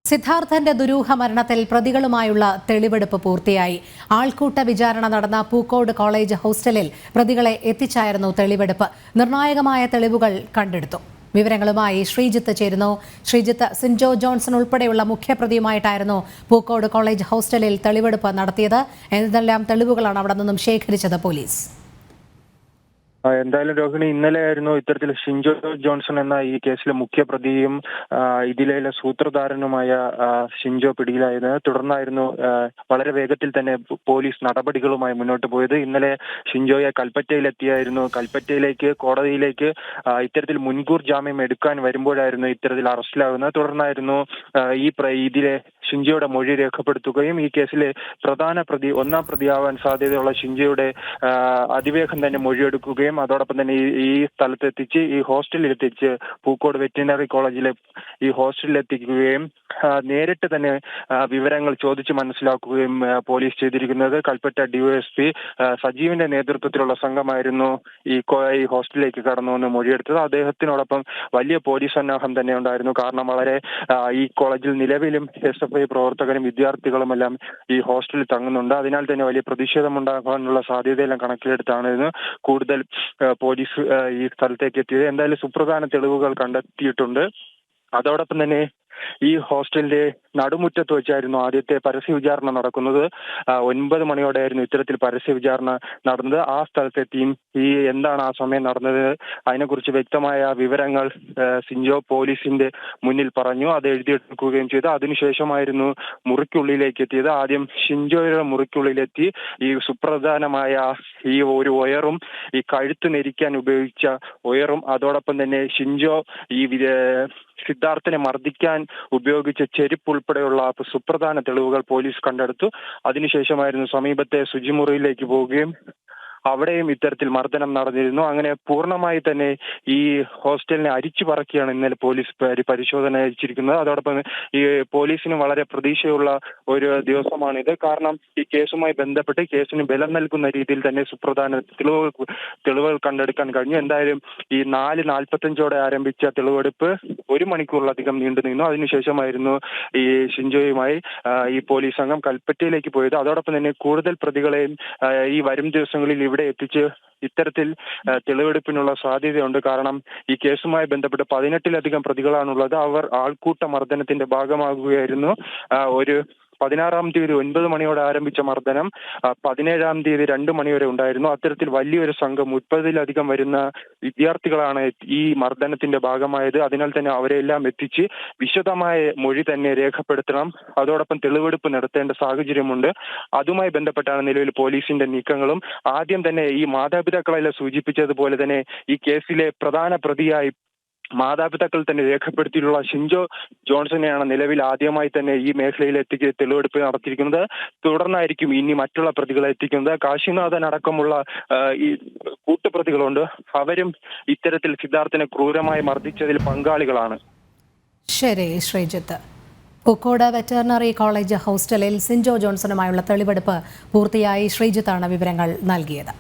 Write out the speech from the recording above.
സിദ്ധാർത്ഥന്റെ ദുരൂഹ മരണത്തിൽ പ്രതികളുമായുള്ള തെളിവെടുപ്പ് പൂർത്തിയായി. ആൾക്കൂട്ട വിചാരണ നടന്ന പൂക്കോട് കോളേജ് ഹോസ്റ്റലിൽ പ്രതികളെ എത്തിച്ചായിരുന്നു തെളിവെടുപ്പ്. നിർണായകമായ തെളിവുകൾ കണ്ടെടുത്തു. വിവരങ്ങളുമായി ശ്രീജിത്ത് ചേരുന്നു. ശ്രീജിത്ത്, സിൻജോ ജോൺസൺ ഉൾപ്പെടെയുള്ള മുഖ്യപ്രതിയുമായിട്ടായിരുന്നു പൂക്കോട് കോളേജ് ഹോസ്റ്റലിൽ തെളിവെടുപ്പ് നടത്തിയത്. എന്തെല്ലാം തെളിവുകളാണ് അവിടെ നിന്നും ശേഖരിച്ചത് പോലീസ്? എന്തായാലും രോഹിണി, ഇന്നലെയായിരുന്നു ഇത്തരത്തിൽ സിൻജോ ജോൺസൺ എന്ന ഈ കേസിലെ മുഖ്യപ്രതിയും ഇതിലെ സൂത്രധാരനുമായ സിൻജോ പിടിയിലായത്. തുടർന്നായിരുന്നു വളരെ വേഗത്തിൽ തന്നെ പോലീസ് നടപടികളുമായി മുന്നോട്ട് പോയത്. ഇന്നലെ സിൻജോയെ കൽപ്പറ്റയിലെത്തിയായിരുന്നു. കൽപ്പറ്റയിലേക്ക് കോടതിയിലേക്ക് ഇത്തരത്തിൽ മുൻകൂർ ജാമ്യം എടുക്കാൻ വരുമ്പോഴായിരുന്നു ഇത്തരത്തിൽ അറസ്റ്റിലാകുന്നത്. തുടർന്നായിരുന്നു ഇതിലെ സിൻജോയുടെ മൊഴി രേഖപ്പെടുത്തുകയും ഈ കേസിലെ പ്രധാന പ്രതി, ഒന്നാം പ്രതിയാവാൻ സാധ്യതയുള്ള സിൻജോയുടെ അതിവേഗം തന്നെ മൊഴിയെടുക്കുകയും അതോടൊപ്പം തന്നെ ഈ സ്ഥലത്തെത്തിച്ച് ഈ ഹോസ്റ്റലിൽ എത്തിച്ച് പൂക്കോട് വെറ്റിനറി കോളേജിലെ ഈ ഹോസ്റ്റലിൽ എത്തിക്കുകയും നേരിട്ട് തന്നെ വിവരങ്ങൾ ചോദിച്ച് മനസ്സിലാക്കുകയും പോലീസ് ചെയ്തിരിക്കുന്നത്. കൽപ്പറ്റ ഡിവൈഎസ്പി സജീവിന്റെ നേതൃത്വത്തിലുള്ള സംഘമായിരുന്നു ഈ ഹോസ്റ്റലിലേക്ക് കടന്നു വന്ന് മൊഴിയെടുത്തത്. അദ്ദേഹത്തിനോടൊപ്പം വലിയ പോലീസ് സന്നാഹം തന്നെ ഉണ്ടായിരുന്നു. കാരണം ഈ കോളേജിൽ നിലവിലും SFI പ്രവർത്തകരും വിദ്യാർത്ഥികളുമെല്ലാം ഈ ഹോസ്റ്റലിൽ തങ്ങുന്നുണ്ട്. അതിനാൽ തന്നെ വലിയ പ്രതിഷേധമുണ്ടാകാനുള്ള സാധ്യതയെല്ലാം കണക്കിലെടുത്താണ് കൂടുതൽ പോലീസ് ഈ സ്ഥലത്തേക്ക് എത്തിയത്. എന്തായാലും സുപ്രധാന തെളിവുകൾ കണ്ടെത്തിയിട്ടുണ്ട്. അതോടൊപ്പം തന്നെ ഈ ഹോസ്റ്റലിന്റെ നടുമുറ്റത്ത് വെച്ചായിരുന്നു ആദ്യത്തെ പരസ്യ വിചാരണ നടക്കുന്നത്. 9 മണിയോടെയായിരുന്നു ഇത്തരത്തിൽ പരസ്യ വിചാരണ നടന്നത്. ആ സ്ഥലത്തെത്തിയും എന്താണ് ആ സമയം നടന്നത് അതിനെക്കുറിച്ച് വ്യക്തമായ വിവരങ്ങൾ സിൻജോ പോലീസിന്റെ മുന്നിൽ പറഞ്ഞു. അത് എഴുതിയെടുക്കുകയും ചെയ്തു. അതിനുശേഷമായിരുന്നു മുറിക്കുള്ളിലേക്ക് എത്തിയത്. ആദ്യം സിൻജോയുടെ മുറിക്കുള്ളിലെത്തി ഈ സുപ്രധാനമായ ഈ ഒരു ഒയറും ഈ കഴുത്ത് നെരിക്കാൻ ഉപയോഗിച്ച ഒയറും അതോടൊപ്പം തന്നെ സിൻജോ ഈ സിദ്ധാർത്ഥനെ മർദ്ദിക്കാൻ ഉപയോഗിച്ച ചെരുപ്പ് ഉൾപ്പെടെയുള്ള സുപ്രധാന തെളിവുകൾ പോലീസ് കണ്ടെടുത്തു. അതിനുശേഷമായിരുന്നു സമീപത്തെ ശുചിമുറിയിലേക്ക് പോവുകയും അവിടെയും ഇത്തരത്തിൽ മർദ്ദനം നടന്നിരുന്നു. അങ്ങനെ പൂർണ്ണമായി തന്നെ ഈ ഹോസ്റ്റലിനെ അരിച്ചു പറക്കിയാണ് ഇന്നലെ പോലീസ് പരിശോധന അയച്ചിരിക്കുന്നത്. അതോടൊപ്പം ഈ പോലീസിന് വളരെ പ്രതീക്ഷയുള്ള ഒരു ദിവസമാണിത്. കാരണം ഈ കേസുമായി ബന്ധപ്പെട്ട് കേസിന് ബലം നൽകുന്ന രീതിയിൽ തന്നെ സുപ്രധാന തെളിവുകൾ കണ്ടെടുക്കാൻ കഴിഞ്ഞു. എന്തായാലും ഈ 4:45 ആരംഭിച്ച തെളിവെടുപ്പ് 1 മണിക്കൂറിലധികം നീണ്ടു നിന്നു. അതിനുശേഷമായിരുന്നു ഈ സിൻജോയുമായി ഈ പോലീസ് സംഘം കൽപ്പറ്റയിലേക്ക് പോയത്. അതോടൊപ്പം തന്നെ കൂടുതൽ പ്രതികളെയും ഈ വരും ദിവസങ്ങളിൽ ഇവിടെ എത്തിച്ച് ഇത്തരത്തിൽ തെളിവെടുപ്പിനുള്ള സാധ്യതയുണ്ട്. കാരണം ഈ കേസുമായി ബന്ധപ്പെട്ട് 18ലധികം പ്രതികളാണുള്ളത്. അവർ ആൾക്കൂട്ട മർദ്ദനത്തിന്റെ ഭാഗമാകുകയായിരുന്നു. 16-ാം തീയതി 9 മണിയോടെ ആരംഭിച്ച മർദ്ദനം 17-ാം തീയതി 2 മണിവരെ ഉണ്ടായിരുന്നു. അത്തരത്തിൽ വലിയൊരു സംഘം 30ലധികം വരുന്ന വിദ്യാർത്ഥികളാണ് ഈ മർദ്ദനത്തിന്റെ ഭാഗമായത്. അതിനാൽ തന്നെ അവരെല്ലാം എത്തിച്ച് വിശദമായ മൊഴി തന്നെ രേഖപ്പെടുത്തണം. അതോടൊപ്പം തെളിവെടുപ്പ് നടത്തേണ്ട സാഹചര്യമുണ്ട്. അതുമായി ബന്ധപ്പെട്ടാണ് നിലവിൽ പോലീസിന്റെ നീക്കങ്ങളും. ആദ്യം തന്നെ ഈ മാതാപിതാക്കളെല്ലാം സൂചിപ്പിച്ചതുപോലെ തന്നെ ഈ കേസിലെ പ്രധാന പ്രതിയായി മാതാപിതാക്കൾ തന്നെ രേഖപ്പെടുത്തിയിട്ടുള്ള സിൻജോ ജോൺസണെയാണ് നിലവിൽ ആദ്യമായി തന്നെ ഈ മേഖലയിൽ എത്തിച്ച് തെളിവെടുപ്പ് നടത്തിയിരിക്കുന്നത്. തുടർന്നായിരിക്കും ഇനി മറ്റുള്ള പ്രതികളെ എത്തിക്കുന്നത്. കാശിനാഥൻ അടക്കമുള്ള ഈ കൂട്ടുപ്രതികളുണ്ട്. അവരും ഇത്തരത്തിൽ സിദ്ധാർത്ഥനെ ക്രൂരമായി മർദ്ദിച്ചതിൽ പങ്കാളികളാണ്. ശരി ശ്രീജിത്ത്. പൂക്കോട് വെറ്ററിനറി കോളേജ് ഹോസ്റ്റലിൽ സിൻജോ ജോൺസണുമായുള്ള തെളിവെടുപ്പ് പൂർത്തിയായി. ശ്രീജിത്താണ് വിവരങ്ങൾ നൽകിയത്.